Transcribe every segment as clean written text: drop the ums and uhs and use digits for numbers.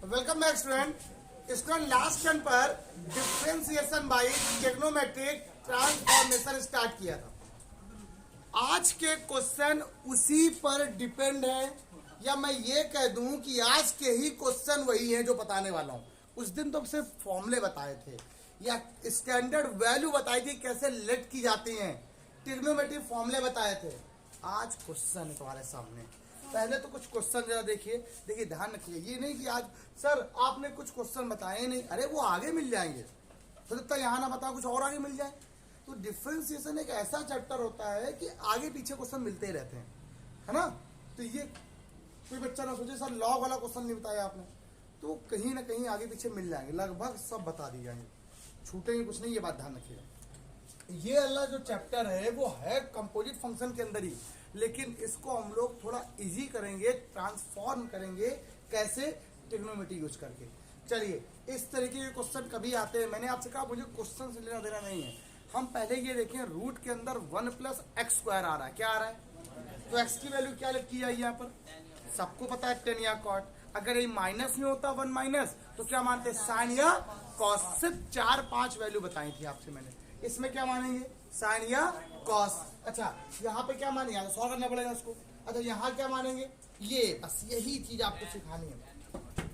Welcome back student last turn पर differentiation by trigonometric transformation start किया था। आज के क्वेश्चन उसी पर डिपेंड है, या मैं ये कह दूं कि आज के ही क्वेश्चन वही है जो बताने वाला हूं। उस दिन तो सिर्फ फॉर्मूले बताए थे या स्टैंडर्ड वैल्यू बताई थी, कैसे लेट की जाती हैं, ट्रिग्नोमेट्रिक फॉर्मूले बताए थे। आज क्वेश्चन है तुम्हारे सामने। पहले तो कुछ क्वेश्चन जरा देखिए ध्यान रखिए। ये नहीं कि आज सर आपने कुछ क्वेश्चन बताए नहीं, अरे वो आगे मिल जाएंगे, तो इतना यहाँ ना बताओ कुछ और आगे मिल जाए। तो डिफरेंशिएशन एक ऐसा चैप्टर होता है कि आगे पीछे क्वेश्चन मिलते ही रहते हैं, है ना। तो ये कोई बच्चा ना सोचे सर लॉग वाला क्वेश्चन नहीं बताया आपने, तो कहीं ना कहीं आगे पीछे मिल जाएंगे, लगभग सब बता दिए जाएंगे, छूटेंगे कुछ नहीं, ये बात ध्यान रखिएगा। ये वाला जो चैप्टर है वो है कंपोजिट फंक्शन के अंदर ही, लेकिन इसको हम लोग थोड़ा इजी करेंगे, ट्रांसफॉर्म करेंगे, कैसे, ट्रिग्नोमेट्री यूज करके। चलिए, इस तरीके के क्वेश्चन कभी आते हैं, मैंने आपसे कहा मुझे क्वेश्चन से लेना देना नहीं है। हम पहले ये देखें, रूट के अंदर 1 + x² आ रहा है, क्या आ रहा है, तो x की वैल्यू क्या लिखी है यहाँ पर, सबको पता है 10 या कॉट। अगर ये माइनस में होता 1 माइनस, तो क्या मानते हैं, साइन या कॉस। सिर्फ 4-5 वैल्यू बताई थी आपसे मैंने। इसमें क्या मानेंगे, साइन या कॉस। अच्छा, यहाँ पे क्या मानेंगे, यहाँ सॉल्व करना पड़ेगा उसको। अच्छा, यहाँ क्या मानेंगे, ये बस यही चीज आपको सिखानी है।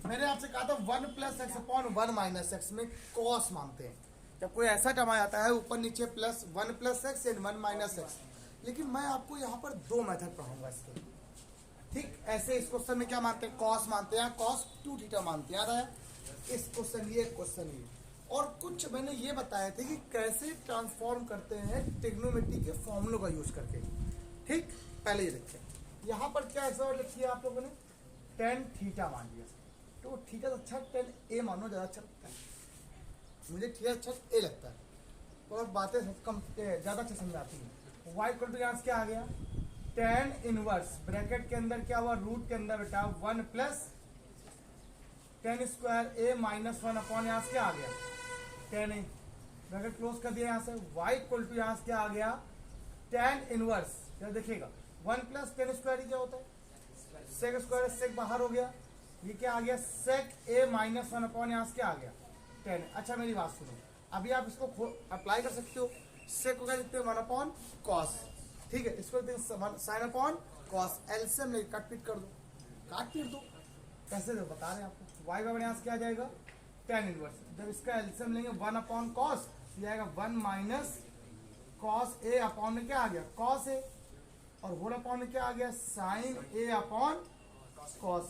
मैंने आपसे कहा था 1 + x/1 - x में कॉस मानते हैं। जब कोई ऐसा टर्म आ जाता है ऊपर नीचे प्लस 1 + x एंड 1 - x, लेकिन मैं आपको यहाँ पर 2 मेथड पढ़ाऊंगा इसके। ठीक, ऐसे इस क्वेश्चन में क्या मानते हैं, कॉस मानते हैं, cos 2θ मानते हैं, याद आया। इस क्वेश्चन ये क्वेश्चन ये, और कुछ मैंने ये बताए थे कि कैसे ट्रांसफॉर्म करते हैं ट्रिग्नोमेट्री के फॉर्मूलों का यूज करके। ठीक, पहले ये देखते हैं। यहाँ पर क्या ऐसा लिखी है आप लोगों ने, tan θ मान लिया, तो थीटा तो अच्छा, tan A मानो ज्यादा अच्छा लगता है मुझे, थीटा अच्छा A लगता है, और बातें कम ज्यादा अच्छा समझ आती है। y = यहाँ से क्या आ गया, tan इनवर्स ब्रैकेट के अंदर क्या हुआ, रूट के अंदर बेटा 1 + tan² A - 1 यहाँ से क्या आ गया, tan A, ब्रैकेट क्लोज कर दिया। यहाँ से y = यहाँ से क्या आ गया, tan इनवर्स, क्या देखिएगा 1 + tan² क्या होता है, sec², sec बाहर हो गया, ये क्या आ गया, sec A - 1 यहाँ से क्या आ गया, tan। अच्छा मेरी बात सुनो, अभी आप इसको अप्लाई कर सकते हो। sec को क्या लिखते हैं, 1/cos, ठीक है, इसको लिखते हैं sin/cos। एलसीएम नहीं, काट पीट कर दो, काट पीट दो, कैसे दो बता रहे हैं आपको। y बराबर यहाँ से क्या आ जाएगा, tan इनवर्स। जब इसका एलसीएम लेंगे 1/cos, ये आएगा 1 - cos A अपॉन में क्या आ गया, cos A, और होल अपॉन में क्या आ गया, sin A/cos A। cos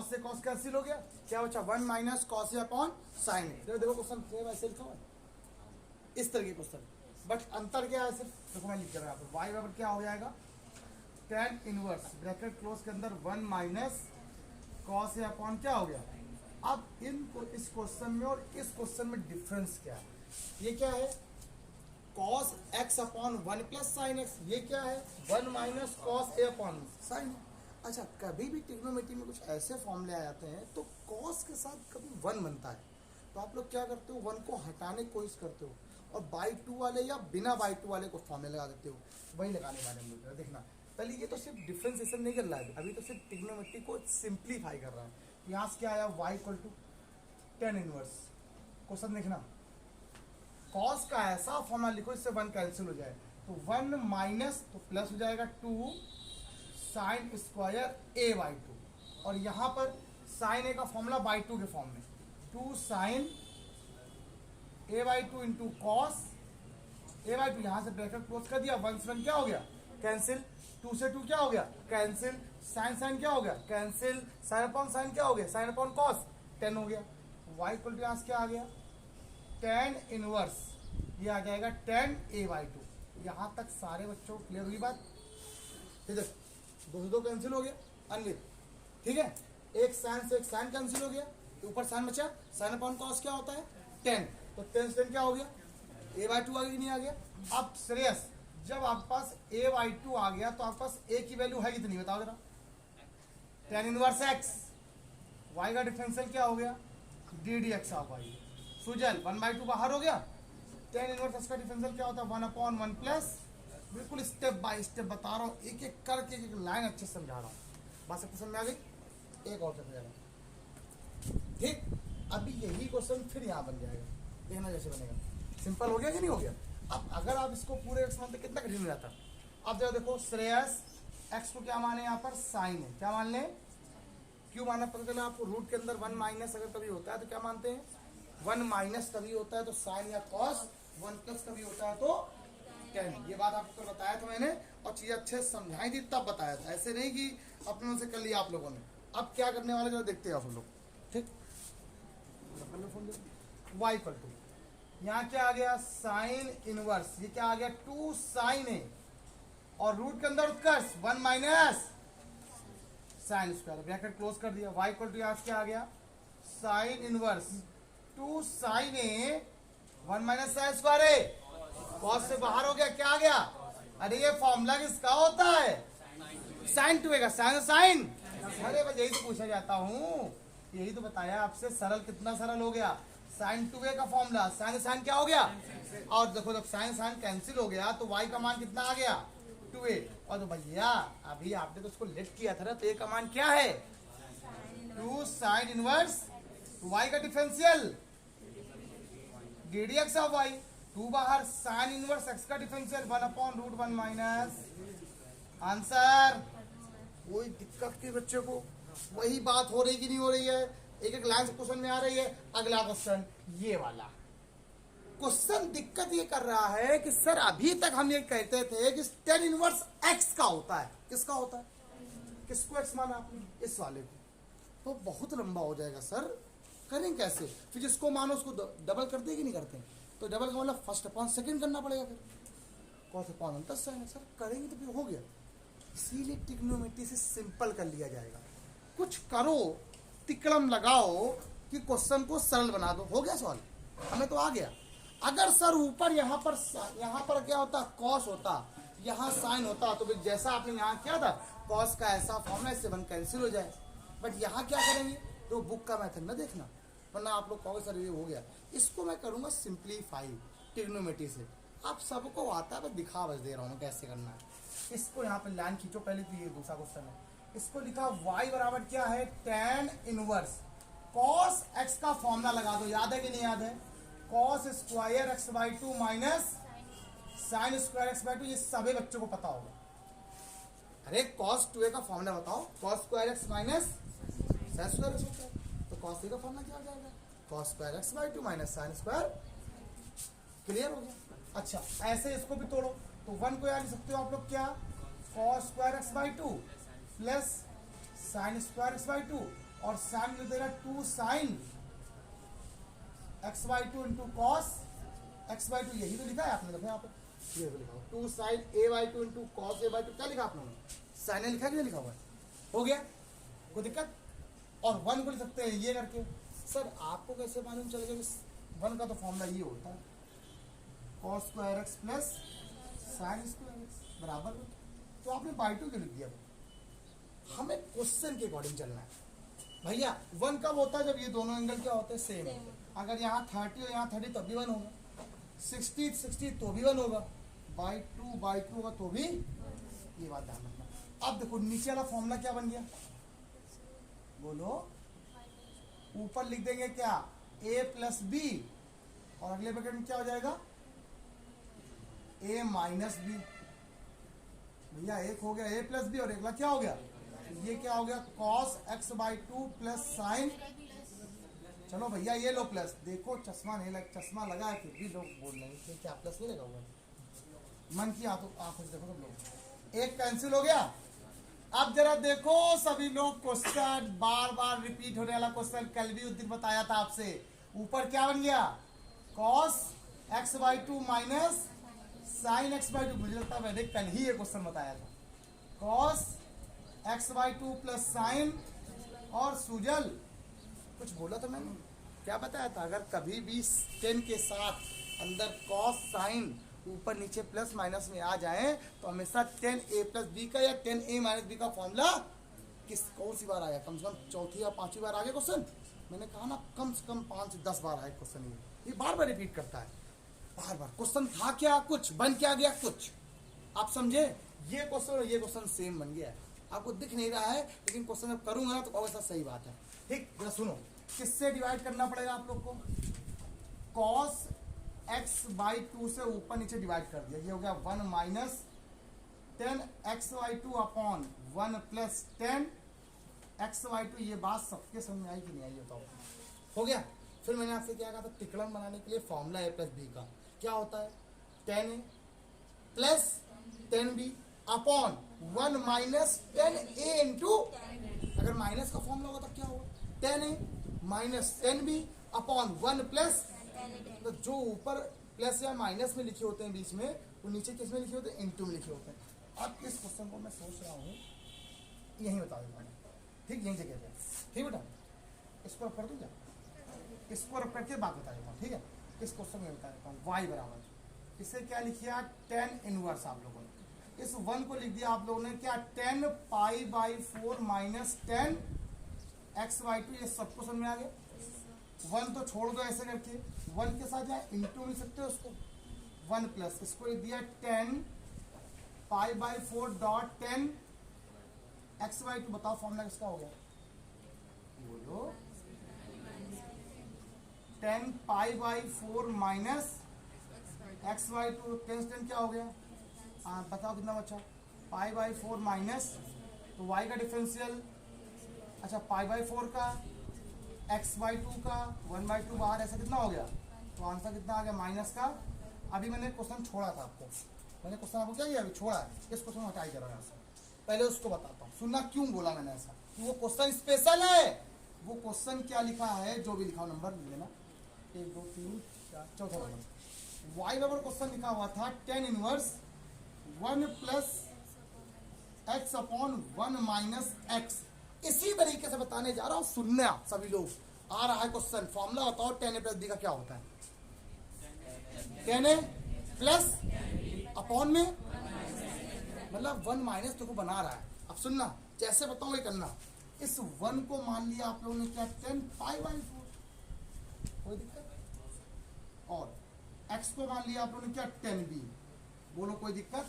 से cos कैंसिल हो गया, क्या बचा, 1 - cos A upon sin A। देखो क्वेश्चन सेम ऐसे लिखा हुआ है, इस तरह के क्वेश्चन, बट अंतर क्या है, सिर्फ देखो मैं लिख कर रहा हूँ, y बराबर क्या हो जाएगा, tan इनवर्स ब्रैकेट क्लोज के अंदर 1 - cos A अपॉन क्या हो गया। अब इस क्वेश्चन में और इस क्वेश्चन में डिफरेंस क्या है, ये क्या है, cos x/1 + sin x, ये क्या है, 1 - cos A अपॉन sin। अच्छा, कभी भी ट्रिग्नोमेट्री में कुछ ऐसे फॉर्मूले आ जाते हैं तो cos के साथ कभी 1 बनता है, तो आप लोग क्या करते हो, 1 को हटाने की कोशिश करते हो, और बाई 2 वाले या बिना बाई 2 वाले को फॉर्मूले लगा देते हो। वही लगाने वाले हम लोग, देखना पहले, ये तो सिर्फ डिफरेंशिएशन नहीं कर रहा है, अभी तो सिर्फ ट्रिग्नोमेट्री को सिंप्लीफाई कर रहा है। यहाँ से क्या आया, y = tan इनवर्स। क्वेश्चन देखना, cos का ऐसा फॉर्मूला लिखो इससे 1 कैंसिल हो जाए, तो 1 माइनस तो प्लस हो जाएगा 2 sin² A/2, और यहाँ पर sin A का फॉर्मूला बाई 2 के फॉर्म में, 2 sin A/2 into cos A/2, यहाँ से ब्रैकेट क्लोज कर दिया, 1 से 1 क्या हो गया, कैंसिल, 2 से 2 क्या हो गया, कैंसिल, sin क्या हो गया, कैंसिल, sin/sin क्या हो गया, sin/cos, tan हो गया। y = यहाँ से क्या आ गया, tan इनवर्स, ये आ जाएगा tan A/2। यहाँ तक सारे बच्चों को क्लियर हुई बात, इधर 2 से 2 कैंसिल हो गया, अनविथ, ठीक है, एक साइन से एक साइन कैंसिल हो गया, ऊपर साइन बचा, sin/cos क्या होता है, tan, तो tan से tan क्या हो गया, A/2 आ गया, नहीं आ गया। अब सीरियस, जब आपके पास A/2 आ गया तो आपके पास A की वैल्यू है कितनी, बताओ जरा, tan इनवर्स x, y का डिफरेंशियल क्या हो गया, ddx ऑफ y, सुजल 1/2 बाहर हो गया, tan इनवर्स x का डिफरेंशियल क्या होता है, 1/1 प्लस, बिल्कुल स्टेप बाय स्टेप बता रहा हूँ, एक एक करके एक लाइन अच्छे से समझा रहा हूँ, बात सबको समझ में आ गई। एक और समझा रहा हूँ, ठीक, अभी यही क्वेश्चन फिर यहाँ बन जाएगा, देखना जैसे बनेगा। सिंपल हो गया कि नहीं हो गया? अब अगर आप इसको पूरे एक्स मानते कितना कठिन हो जाता। अब जरा देखो, श्रेयस एक्स को क्या माने यहाँ पर साइन है, क्या मान लें, क्यों माना पता चला आपको, रूट के अंदर 1 माइनस अगर कभी होता है तो क्या मानते हैं, 1 माइनस कभी होता है तो साइन या कॉस, 1 प्लस कभी होता है तो टेन। ये बात आपको कल बताया था मैंने, और चीजें अच्छे से समझाई थी तब बताया था, ऐसे नहीं कि अपने मन से कर लिया आप लोगों ने। अब क्या करने वाले जो देखते हैं आप लोग, ठीक, y इक्वल टू, यहाँ क्या आ गया साइन इनवर्स, ये क्या आ गया 2 साइन है, और रूट के अंदर उत्कर्ष 1 minus sine square, bracket close कर दिया। y इक्वल टू यहाँ क्या आ गया साइन इनवर्स 2 साइन ए 1 माइनस साइन स्क्वायर है, कॉस से बाहर हो गया, क्या आ गया, अरे ये फॉर्मूला किसका होता है, साइन 2a का, साइन साइन, अरे भाई यही तो पूछा जाता हूँ, यही तो बताया आपसे, सरल कितना सरल हो गया, साइन 2a का फॉर्मूला, साइन साइन क्या हो गया, और देखो जब साइन साइन कैंसिल हो गया तो y का मान कितना आ गया 2a, और तो भैया अभी आपने तो उसको लेट किया था ना, तो a का मान क्या है 2 साइन इनवर्स y का डिफरेंशियल ddx ऑफ y, 2 बाहर साइन इनवर्स x का डिफरेंशियल 1/√1 माइनस, आंसर। कोई दिक्कत के बच्चे को, वही बात हो रही कि नहीं हो रही है, एक एक लाइन से क्वेश्चन में आ रही है। अगला क्वेश्चन ये वाला क्वेश्चन दिक्कत ये कर रहा है कि सर अभी तक हम ये कहते थे कि tan इनवर्स x का होता है, किसका होता है, किसको x माना आपने, इस वाले को, तो बहुत लंबा हो जाएगा सर, करें कैसे, फिर जिसको मानो उसको डबल करते कि नहीं करते, तो डबल का मतलब फर्स्ट अपॉन सेकंड करना पड़ेगा, फिर कॉस अपॉन अंतर साइन, सर करेंगे तो फिर हो गया। इसीलिए ट्रिग्नोमेट्री से सिंपल कर लिया जाएगा, कुछ करो तिकड़म लगाओ कि क्वेश्चन को सरल बना दो, हो गया सवाल, हमें तो आ गया। अगर सर ऊपर यहाँ पर क्या होता कॉस होता, यहाँ साइन होता, तो फिर जैसा आपने यहाँ किया था कॉस का ऐसा फॉर्मूला, इससे 1 कैंसिल हो जाए, बट यहाँ क्या करेंगे, तो बुक का मेथड न देखना, वरना आप लोग कहोगे सर ये हो गया। इसको मैं करूँगा सिंप्लीफाई ट्रिग्नोमेट्री से, आप सबको आता है, मैं दिखा बस दे रहा हूँ कैसे करना है। इसको यहाँ पे लाइन खींचो पहले, तो ये दूसरा क्वेश्चन है, इसको लिखा y बराबर क्या है tan इनवर्स cos x का फॉर्मूला लगा दो, याद है कि नहीं याद है, cos square x/2 minus sine square x/2, ये सभी बच्चों को पता होगा। अरे cos 2a का फॉर्मूला बताओ, cos square x minus sine square x होता है, तो cos a का फॉर्मूला क्या हो जाएगा, cos square x/2 minus sine square, clear हो गया। अच्छा ऐसे इसको भी तोड़ो, तो 1 को याद लिख सकते हो आप लोग क्या, cos square x/2 plus sine square x/2, और साइन में दे रहा 2 sign x/2 into cos x/2, यही तो लिखा है आपने, देखो यहाँ पर ये तो लिखा 2 sign a/2 into cos a/2, क्या लिखा आपने, साइन लिखा कि नहीं लिखा हुआ है, हो गया, कोई दिक्कत। और 1 को लिख सकते हैं ये करके, सर आपको कैसे मालूम चलेगा कि 1 का तो फॉर्मूला ये होता है cos square x plus sine square x बराबर, तो आपने बाई 2 क्यों लिख दिया, हमें क्वेश्चन के अकॉर्डिंग चलना है भैया। 1 कब होता है, जब ये दोनों एंगल क्या होते हैं सेम, अगर यहाँ 30 और यहाँ 30 तब भी 1 होगा, 60 तो भी 1 होगा, बाई 2 होगा तो भी, ये बात ध्यान रखना। अब देखो नीचे वाला फॉर्मूला क्या बन गया, बोलो, ऊपर लिख देंगे क्या a प्लस बी, और अगले ब्रैकेट में क्या हो जाएगा a माइनस बी, भैया एक हो गया a प्लस बी, और अगला क्या हो गया, ये क्या हो गया cos x/2 प्लस साइन, चलो भैया ये लो प्लस, देखो चश्मा नहीं लग, चश्मा लगा है फिर भी लोग बोल रहे हैं क्या प्लस नहीं लगा हुआ है, मन की आंखों से देखो सब लोग, एक कैंसिल हो गया। अब जरा देखो सभी लोग क्वेश्चन, बार बार रिपीट होने वाला क्वेश्चन, कल भी उस दिन बताया था आपसे, ऊपर क्या बन गया cos x/2 minus sign x/2, मुझे लगता है मैंने कल ही ये क्वेश्चन बताया था, cos x/2 प्लस साइन, और सुजल कुछ बोला था मैंने, क्या बताया था, अगर कभी भी 10 के साथ अंदर cos साइन ऊपर नीचे प्लस माइनस में आ जाए तो हमेशा 10a प्लस बी का या 10a माइनस बी का फॉर्मूला कौन सी बार आया, कम से कम चौथी या 5वीं बार आ गया क्वेश्चन, मैंने कहा ना कम से कम 5 से 10 बार आया क्वेश्चन, ये बार बार रिपीट करता है, बार बार क्वेश्चन था क्या कुछ, बन क्या गया कुछ, आप समझे, ये क्वेश्चन और ये क्वेश्चन सेम बन गया है, आपको दिख नहीं रहा है, लेकिन क्वेश्चन जब करूंगा ना तो बहुत सही बात है। ठीक, जरा सुनो, किससे डिवाइड करना पड़ेगा आप लोग को? cos x/2 से ऊपर नीचे डिवाइड कर दिया, ये हो गया 1 minus 10x/2 upon 1 plus 10x/2। ये बात सबके समझ में आई कि नहीं आई बताओ? हो गया। फिर मैंने आपसे क्या कहा था, त्रिकलन बनाने के लिए फॉर्मूला a प्लस बी का क्या होता है? 10a plus 10b upon 1 minus 10a into, अगर माइनस का फॉर्मूला होगा तो क्या होगा? 10a minus 10b upon 1 plus, तो जो ऊपर प्लस या माइनस में लिखे होते हैं बीच में, वो नीचे किस में लिखे होते हैं? इनटू में लिखे होते हैं। अब इस क्वेश्चन को मैं सोच रहा हूँ यहीं बता देता हूँ, ठीक, यहीं जगह पे, ठीक बेटा? इसको रख कर दूँ क्या? इसको रख करके बात बता देता हूँ, ठीक है? इस क्वेश्चन में बता देता हूँ y बराबर, इसे क्या लिखिए? 10 इनवर्स आप लोगों ने इस 1 को लिख दिया आप लोगों ने क्या? 10 π/4 माइनस 10 x/2। ये सबको समझ में आ गया? 1 तो छोड़ दो ऐसे करके, 1 के साथ यहाँ इंटू मिल सकते हो उसको, 1 प्लस इसको लिख दिया 10 π/4 डॉट 10 x/2। बताओ फॉर्मूला किसका हो गया? बोलो। 10 π/4 माइनस x/2, 10 क्या हो गया? बताओ कितना बचा? π/4 माइनस, तो y का डिफरेंशियल, अच्छा π/4 का, x/2 का, 1/2 बाहर, ऐसा कितना हो गया? तो आंसर कितना आ गया? माइनस का। अभी मैंने क्वेश्चन छोड़ा था आपको, मैंने क्वेश्चन आपको क्या किया? अभी छोड़ा है, इस क्वेश्चन को हटाई जरा यहाँ से। पहले उसको बताता हूँ, सुनना क्यों बोला मैंने ऐसा, वो क्वेश्चन स्पेशल है। वो क्वेश्चन क्या लिखा है, जो भी लिखा हो नंबर लिख लेना, 1 2 3 4, चौथा नंबर वाई बराबर क्वेश्चन लिखा हुआ था 10 inverse 1 plus x upon 1 minus x। इसी तरीके से बताने जा रहा हूं, सुनना सभी लोग। आ रहा है क्वेश्चन, फॉर्मूला बताओ 10a प्लस b का क्या होता है? 10a प्लस अपॉन में मतलब 1 माइनस तो को बना रहा है। अब सुनना, जैसे बताऊं ये करना। इस 1 को मान लिया आप लोगों ने क्या? 10 π/4, कोई दिक्कत? और x को मान लिया आप लोगों ने क्या? 10b, बोलो कोई दिक्कत?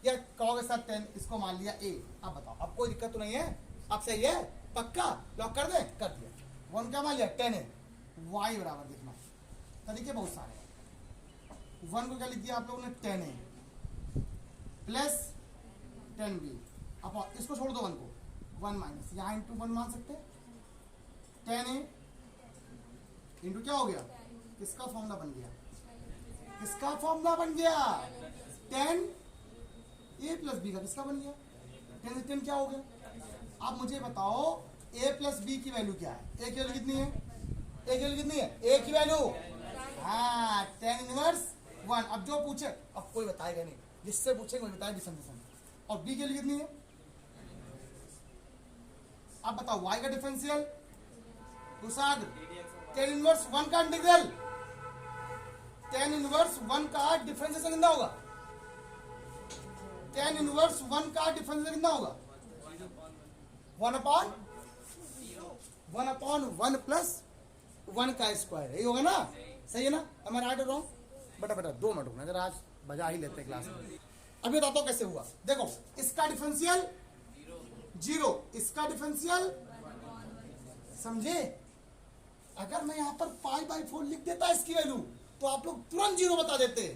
या कहोगे सर 10, इसको मान लिया a। अब बताओ, अब कोई दिक्कत तो नहीं है? अब सही है? पक्का? लॉक कर दे? कर दिया। 1 क्या मान लिया? 10a। y बराबर देखना, तरीके बहुत सारे हैं। 1 को क्या लिख दिया आप लोगों ने? 10a प्लस 10b अपॉन, इसको छोड़ दो 1 को, 1 माइनस, यहाँ इंटू 1 मान सकते हैं। 10a इंटू क्या हो गया? किसका फॉर्मूला बन गया? किसका फॉर्मूला बन गया? 10a प्लस b का किसका बन गया? 10 से 10 क्या हो गया? अब मुझे बताओ a प्लस b की वैल्यू क्या है? a की वैल्यू कितनी है? a की वैल्यू कितनी है? a की वैल्यू, हाँ 10 इनवर्स 1। अब जो पूछे, अब कोई बताएगा नहीं, जिससे पूछेंगे वही बताए डिफरेंशिएशन। और b की वैल्यू कितनी है? अब बताओ y का डिफरेंशियल, तुषार 10 इनवर्स 1 का इंटीग्रल, 10 इनवर्स 1 का डिफरेंशिएशन कितना होगा? 10 इनवर्स 1 का डिफरेंशिएशन कितना होगा? 1 अपॉन 1 प्लस 1 का स्क्वायर, यही होगा ना? सही है ना? अब मैं राइट रहा हूँ? बेटा 2 मिनट रुकना जरा, आज बजा ही लेते क्लास में। अभी बताता हूँ कैसे हुआ। देखो, इसका डिफरेंशियल 0, इसका डिफरेंशियल, समझे? अगर मैं यहाँ पर π/4 लिख देता इसकी वैल्यू, तो आप लोग तुरंत 0 बता देते।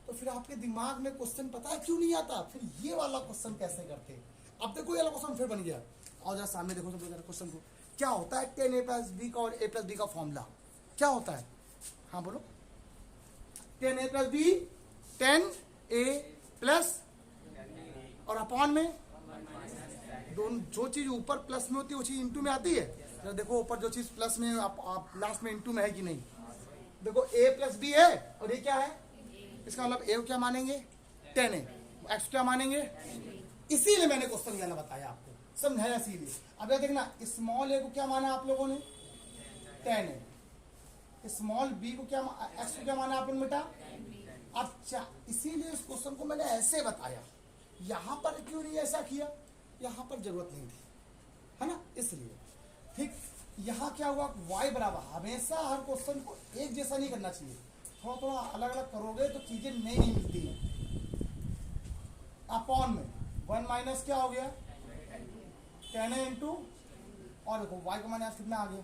तो फिर आपके दिमाग में क्वेश्चन पता है क्यों नहीं आता? फिर ये वाला क्वेश्चन कैसे करते? अब देखो ये वाला क्वेश्चन फिर बन गया। और जरा सामने देखो सब क्वेश्चन को, क्या होता है 10a प्लस b का और a प्लस b का फॉर्मूला क्या होता है? हाँ बोलो। 10a plus b, 10a plus और अपॉन में दोनों, जो चीज ऊपर प्लस में होती है वो चीज इंटू में आती है। तो देखो ऊपर जो चीज प्लस में, आप लास्ट में इंटू में है कि नहीं? देखो a प्लस b है और ये क्या है? इसका मतलब a क्या मानेंगे? 10a, x क्या मानेंगे? इसीलिए मैंने क्वेश्चन लेना बताया आपको, समझाया इसीलिए। अब ये देखना, स्मॉल a को क्या माना आप लोगों ने? 10a। स्मॉल b को क्या, x को क्या माना आप लोगों ने बेटा? अच्छा, इसीलिए इस क्वेश्चन को मैंने ऐसे बताया। यहाँ पर क्यों नहीं ऐसा किया? यहाँ पर जरूरत नहीं थी, है ना? इसलिए ठीक। यहाँ क्या हुआ? y बराबर, हमेशा हर क्वेश्चन को एक जैसा नहीं करना चाहिए, थोड़ा थोड़ा अलग अलग करोगे तो चीजें नई नहीं मिलती हैं। अपॉन में 1 माइनस क्या हो गया? 10a इंटू और देखो y का मान यहाँ कितना आ गया,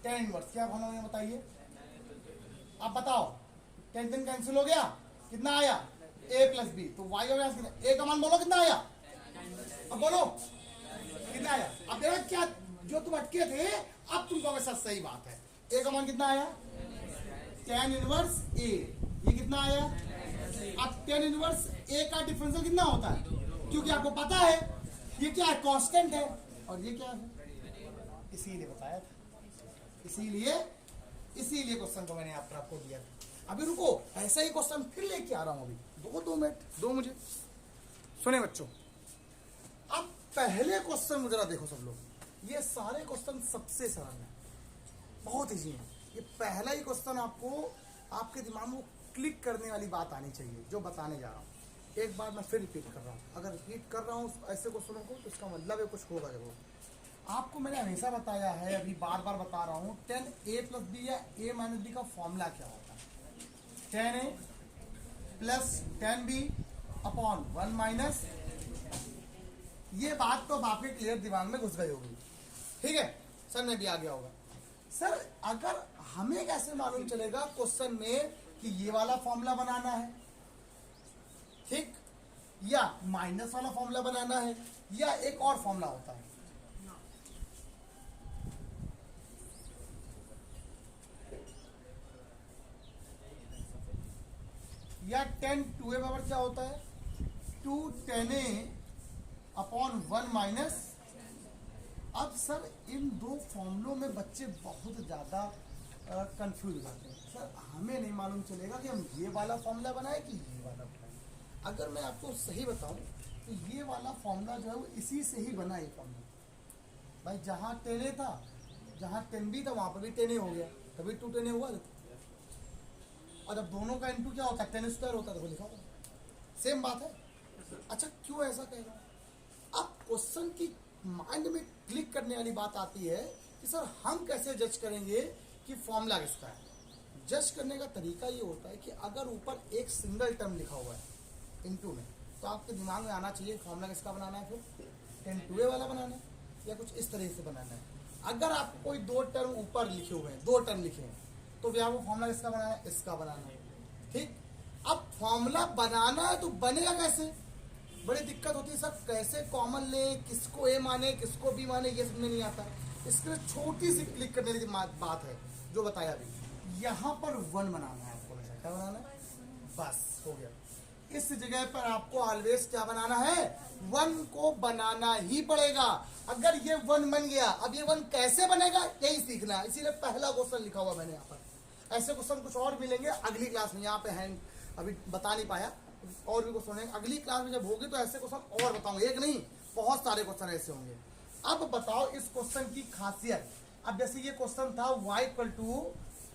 tan इनवर्स। क्या भावना है बताइए, आप बताओ। 10 10 कैंसिल हो गया, कितना आया a प्लस बी, तो y का मान कितना, a का मान बोलो कितना आया, अब बोलो कितना आया। अब देखो क्या जो तुम अटके थे, अब तुम कहोगे सच सही बात है। a का मान कितना आया, tan इनवर्स a, ये कितना आया। अब tan इनवर्स a का डिफरेंशियल कितना होता है, क्योंकि आपको पता है ये क्या है, कांस्टेंट है, और ये क्या है, इसीलिए बताया था, इसीलिए क्वेश्चन को मैंने आपको दिया था। अभी रुको, ऐसा ही क्वेश्चन फिर लेके आ रहा हूं, अभी दो मिनट दो मुझे। सुने बच्चों, अब पहले क्वेश्चन जरा देखो सब लोग, ये सारे क्वेश्चन सबसे सरल है, बहुत इजी है। ये पहला ही क्वेश्चन आपको आपके दिमाग में क्लिक करने वाली बात आनी चाहिए जो बताने जा रहा हूँ। एक बार मैं फिर रिपीट कर रहा हूँ, अगर रिपीट कर रहा हूँ ऐसे क्वेश्चनों को तो इसका मतलब है कुछ होगा जरूर। आपको मैंने हमेशा बताया है, अभी बार बार बता रहा हूँ, tan a प्लस बी या a माइनस बी का फॉर्मूला क्या होता है, tan a plus tan b upon 1 minus. ये बात तो आपके क्लियर दिमाग में घुस गई होगी, ठीक है, सर में भी आ गया होगा। सर अगर हमें कैसे मालूम चलेगा क्वेश्चन में कि ये वाला फॉर्मूला बनाना है, ठीक, या माइनस वाला फॉर्मूला बनाना है, या एक और फॉर्मूला होता है। या tan 2a बराबर क्या होता है, 2 tan a अपॉन 1 माइनस। अब सर इन दो फॉर्मूलों में बच्चे बहुत ज्यादा कंफ्यूज हो जाते हैं। सर हमें नहीं मालूम चलेगा कि हम ये वाला फॉर्मूला बनाए कि ये वाला बनाए। अगर मैं आपको सही बताऊं तो ये वाला फॉर्मूला जो है वो इसी से ही बना, ये फॉर्मूला भाई, जहां tan a था, जहां tan b था, वहां पर भी tan a हो गया, तभी 2 tan a हुआ। और अब दोनों का इनटू क्या होता है, tan स्क्वायर होता है, देखो लिखा होगा, सेम बात है। अच्छा क्यों ऐसा कह रहा हूं, अब क्वेश्चन की माइंड में क्लिक करने वाली बात आती है कि सर हम कैसे जज करेंगे कि फॉर्मूला किसका है। जज करने का तरीका ये होता है कि अगर ऊपर एक सिंगल टर्म लिखा हुआ है इनटू में, तो आपके दिमाग में आना चाहिए फॉर्मूला किसका बनाना है, फिर tan 2a वाला बनाना है या कुछ इस तरह से बनाना है। अगर आप कोई दो टर्म ऊपर लिखे हुए हैं, दो टर्म लिखे हैं, तो भी आपको फॉर्मूला किसका बनाना है, इसका बनाना है, ठीक। अब फॉर्मूला बनाना है तो बनेगा कैसे, बड़ी दिक्कत होती है सर, कैसे कॉमन ले, किसको ए माने किसको बी माने, ये समझ नहीं आता। इसके लिए छोटी सी क्लिक करने की बात है जो बताया अभी, यहाँ पर 1 बनाना है आपको, क्या बनाना है, बस हो गया। इस जगह पर आपको ऑलवेज क्या बनाना है, 1 को बनाना ही पड़ेगा। अगर ये 1 बन गया, अब ये 1 कैसे बनेगा यही सीखना है, इसीलिए पहला क्वेश्चन लिखा हुआ मैंने यहाँ पर। ऐसे क्वेश्चन कुछ और मिलेंगे अगली क्लास में, यहाँ पे है अभी बता नहीं पाया, और भी क्वेश्चन है अगली क्लास में जब होगी तो ऐसे क्वेश्चन और बताऊंगा, एक नहीं बहुत सारे क्वेश्चन ऐसे होंगे। अब बताओ इस क्वेश्चन की खासियत। अब जैसे ये क्वेश्चन था y equal to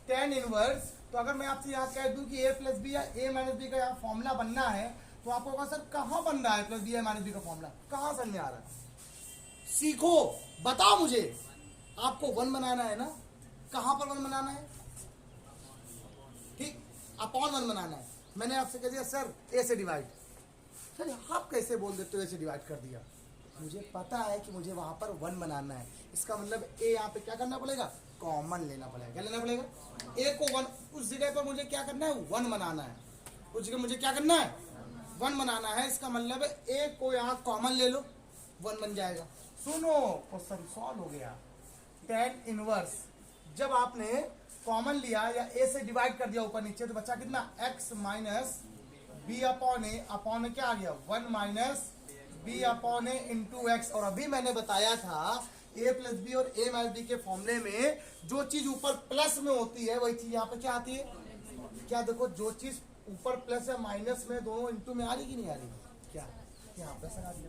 tan inverse, तो अगर मैं आपसे यहाँ कह दूं कि a प्लस बी या a माइनस बी का यहाँ फॉर्मूला बनना है, तो आपको कहा सर कहाँ बन रहा है प्लस बी या माइनस बी का फॉर्मूला, कहाँ समझ में आ रहा है, सीखो बताओ मुझे। आपको 1 बनाना है ना, कहाँ पर 1 बनाना है, ठीक, अपॉन 1 बनाना है। मैंने आपसे कह दिया सर a से डिवाइड, सर आप कैसे बोल देते हो a से डिवाइड कर दिया, मुझे पता है कि मुझे वहां पर 1 बनाना है, इसका मतलब a यहाँ पे क्या करना पड़ेगा, कॉमन लेना पड़ेगा। क्या लेना पड़ेगा, a को 1, उस जगह पर मुझे क्या करना है, 1 बनाना है, उस जगह मुझे क्या करना है, 1 बनाना है। इसका मतलब है a को यहाँ कॉमन ले लो, 1 बन जाएगा। सुनो क्वेश्चन सॉल्व हो गया। tan इनवर्स जब आपने कॉमन लिया या a से डिवाइड कर दिया ऊपर नीचे, तो बचा कितना, x माइनस बी अपॉन ए, अपॉन क्या आ गया 1 माइनस बी अपॉन ए इंटू एक्स। और अभी मैंने बताया था a प्लस बी और a माइनस बी के फॉर्मूले में जो चीज ऊपर प्लस में होती है वही चीज यहाँ पे क्या आती है, क्या देखो जो चीज ऊपर प्लस या माइनस में दोनों इंटू में आ रही कि नहीं आ रही, क्या यहाँ प्लस आ रही,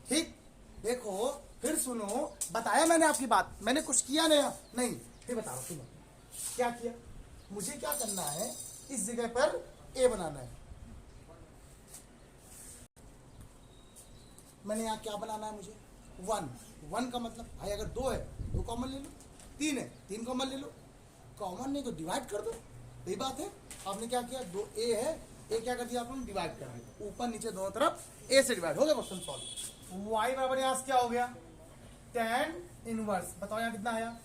ठीक। देखो फिर सुनो, बताया मैंने आपकी बात, मैंने कुछ किया नहीं, फिर बता रहा हूं, सुनो क्या किया। मुझे क्या करना है, इस जगह पर a बनाना है, मैंने यहाँ क्या बनाना है, मुझे 1 का मतलब भाई अगर 2 है 2 कॉमन ले लो, 3 है 3 कॉमन ले लो, कॉमन नहीं तो डिवाइड कर दो, यही बात है। आपने क्या किया, 2a है, a क्या कर दिया आपने, डिवाइड कर दिया, ऊपर नीचे दोनों तरफ a से डिवाइड हो गया, क्वेश्चन सॉल्व। y बराबर यहाँ से क्या हो गया, टेन इनवर्स, बताओ यहाँ कितना आया,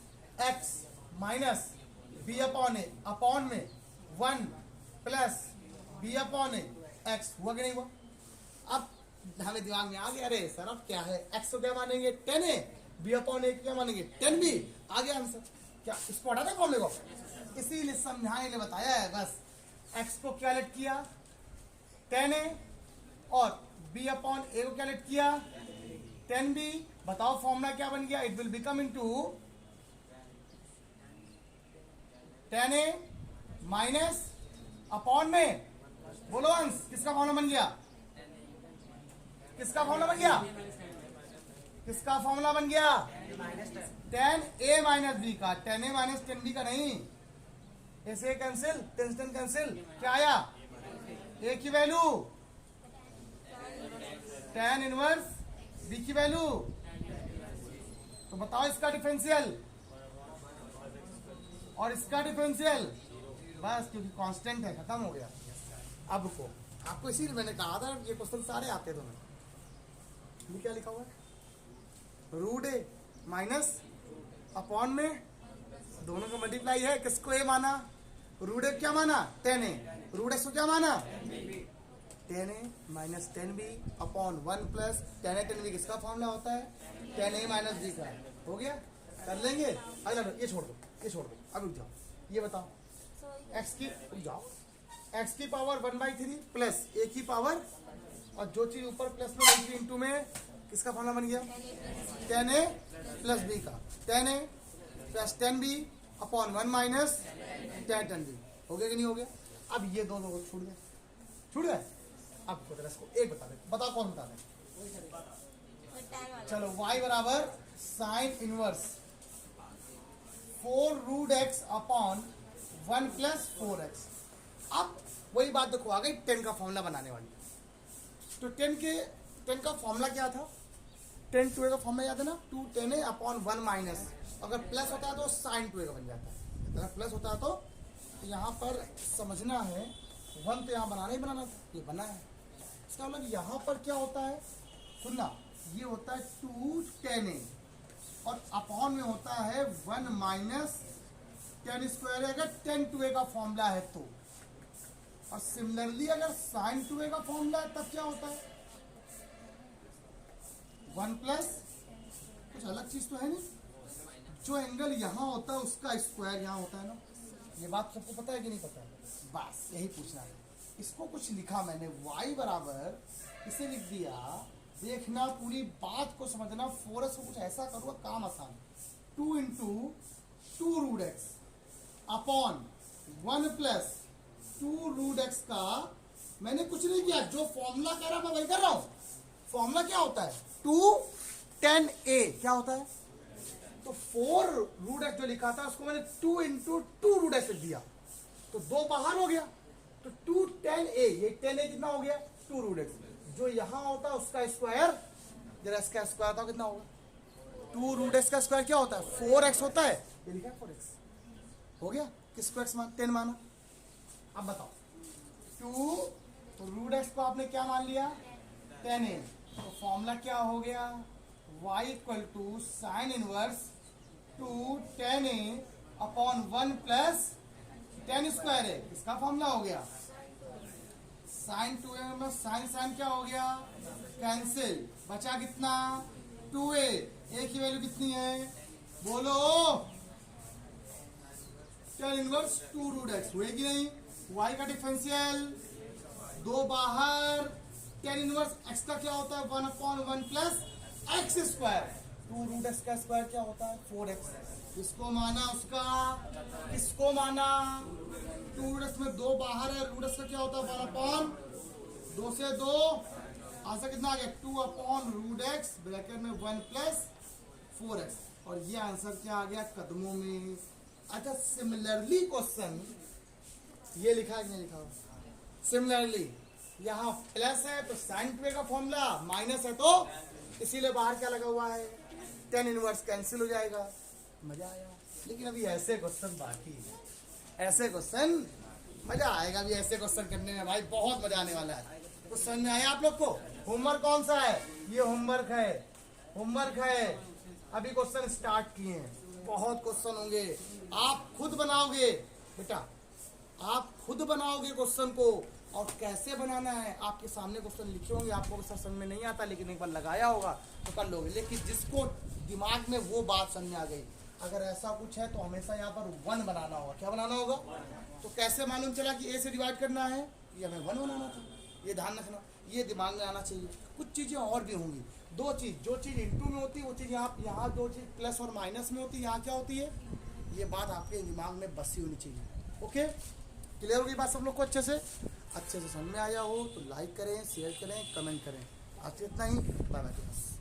एक्स माइनस बी अपॉन ए अपॉन में 1 प्लस बी अपॉन ए एक्स, हुआ कि नहीं हुआ? अब हमें दिमाग में आ गया, अरे सर अब क्या है, एक्स को क्या मानेंगे, 10 ए, बी अपॉन ए क्या मानेंगे, 10 बी, आ गया आंसर। क्या इसको हटा दे फॉर्मूले को, इसीलिए समझाने के लिए बताया है बस। एक्स को क्या लेट किया, 10 ए, और बी अपॉन ए को क्या लेट किया, 10 बी। बताओ फॉर्मूला क्या बन गया, it will become into 10 A minus upon में, बोलो अंश किसका फॉर्मूला बन गया, किसका फॉर्मूला बन गया, किसका फॉर्मूला बन गया, 10 ए माइनस बी का, 10 ए माइनस 10 बी का नहीं, ऐसे कैंसिल, 10 कैंसिल, क्या आया, ए की वैल्यू 10 इनवर्स बी की वैल्यू, तो बताओ इसका डिफरेंशियल और इसका डिफरेंशियल, बस क्योंकि कांस्टेंट है, खत्म हो गया। अब रुको, आपको इसीलिए मैंने कहा था ये क्वेश्चन सारे आते थे, ये क्या लिखा हुआ है, रूट ए माइनस अपॉन में, दोनों का मल्टीप्लाई है, किसको ए माना, रूट ए क्या माना 10 ए, रूट एक्स को क्या माना 10 ए माइनस 10 बी अपॉन 1 प्लस 10 ए 10 बी, किसका फॉर्मूला होता है 10 ए माइनस बी का, हो गया, कर लेंगे। अगला ये छोड़ दो, ये छोड़ दो, अब रुक जाओ, ये बताओ एक्स की, रुक जाओ, एक्स की पावर 1/3 प्लस ए की पावर, और जो चीज ऊपर प्लस में बन गई इंटू में, किसका फॉर्मूला बन गया 10 ए प्लस बी का, 10 A plus 10 B upon 1 minus 10 B, हो गया कि नहीं हो गया? अब ये दोनों को छूट गए, छूट गए। अब इसको एक बता दे, बताओ कौन बता दे, चलो y बराबर sine inverse 4 root x upon 1 plus 4x। अब वही बात देखो आ गई 10 का फॉर्मूला बनाने वाली, तो 10 का फॉर्मूला क्या था, 10 2a का फॉर्मूला याद है ना, 2 10 a अपॉन 1 माइनस, अगर प्लस होता है तो साइन 2a का बन जाता है, अगर प्लस होता है तो यहाँ पर समझना है, 1 तो यहाँ बनाना ही बनाना था, ये बना है, इसका मतलब यहाँ पर क्या होता है, सुनना, ये होता है 2 10 a और अपॉन में होता है 1 माइनस 10 स्क्वायर, अगर 10 2a का फॉर्मूला है तो, और सिमिलरली अगर साइन 2a का फॉर्मूला है तब क्या होता है 1 प्लस कुछ अलग चीज तो है नहीं, जो एंगल यहाँ होता है उसका स्क्वायर यहाँ होता है ना, ये बात सबको पता है कि नहीं पता है, बस यही पूछना है। इसको कुछ लिखा मैंने y बराबर, इसे लिख दिया, देखना पूरी बात को समझना, 4x को कुछ ऐसा करूँगा काम आसान, 2 into 2 root x upon 1 plus 2 root x का, मैंने कुछ नहीं किया, जो फॉर्मूला कह रहा मैं वही कर रहा हूं। फॉर्मूला क्या होता है 2 10 a, क्या होता है, तो 4 रूट एक्स जो लिखा था उसको मैंने 2 इंटू 2 रूट एक्स लिख दिया, तो 2 बाहर हो गया, तो 2 10 a, ये 10 a कितना हो गया 2 रूट एक्स, जो यहां होता है उसका स्क्वायर, जरा इसका स्क्वायर था कितना होगा, 2 रूट एक्स का स्क्वायर क्या होता है 4x होता है, ये लिखा है 4x, हो गया, किसको x मान 10 माना। अब बताओ 2, तो रूट एक्स को आपने क्या मान लिया 10 a, तो फॉर्मूला क्या हो गया y equal to sine inverse 2 10 a upon 1 plus 10 square है, इसका फॉर्मूला हो गया साइन 2a में साइन साइन क्या हो गया कैंसिल, बचा कितना 2a, a की वैल्यू कितनी है बोलो, 10 इनवर्स 2 रूट एक्स, हुए कि नहीं, y का डिफरेंशियल 2 बाहर, 10 इनवर्स x का क्या होता है 1 upon 1 plus x square, 2 root x का स्क्वायर क्या होता है 4x, किसको माना उसका, किसको माना, 2 रूट एक्स में 2 बाहर है, रूट एक्स का क्या होता है 1 अपॉन 2 से 2, आंसर कितना आ गया 2 अपॉन रूट एक्स ब्रैकेट में 1 प्लस 4x, और ये आंसर क्या आ गया कदमों में। अच्छा सिमिलरली क्वेश्चन ये लिखा है कि नहीं लिखा हुआ, सिमिलरली यहाँ प्लस है तो साइन 2a का फॉर्मूला, माइनस है तो इसीलिए बाहर क्या लगा हुआ है 10 इनवर्स कैंसिल हो जाएगा, मजा आया। लेकिन अभी ऐसे क्वेश्चन बाकी है, ऐसे क्वेश्चन मजा आएगा, अभी ऐसे क्वेश्चन करने में भाई बहुत मजा आने वाला है। कुछ समझ में आया आप लोग को, होमवर्क कौन सा है, ये होमवर्क है, होमवर्क है अभी क्वेश्चन स्टार्ट किए हैं, बहुत क्वेश्चन होंगे, आप खुद बनाओगे बेटा, आप खुद बनाओगे क्वेश्चन को। और कैसे बनाना है आपके सामने क्वेश्चन लिखे होंगे, आपको सर समझ में नहीं आता, लेकिन एक बार लगाया होगा तो कर लोगे। लेकिन जिसको दिमाग में वो बात समझ आ गई, अगर ऐसा कुछ है तो हमेशा यहाँ पर 1 बनाना होगा। क्या बनाना होगा? तो कैसे मालूम चला कि ए से डिवाइड करना है, ये हमें 1 बनाना था, ये ध्यान रखना, ये दिमाग में आना चाहिए। कुछ चीज़ें और भी होंगी, 2 चीज़, जो चीज़ इंटू में होती है वो चीज़ यहाँ 2 चीज़ प्लस और माइनस में होती है, यहाँ क्या होती है, ये बात आपके दिमाग में बसी होनी चाहिए। ओके, क्लियर होगी बात सब लोग को? अच्छे से समझ में आया हो तो लाइक करें, शेयर करें, कमेंट करें। आज इतना ही, बाय बाय।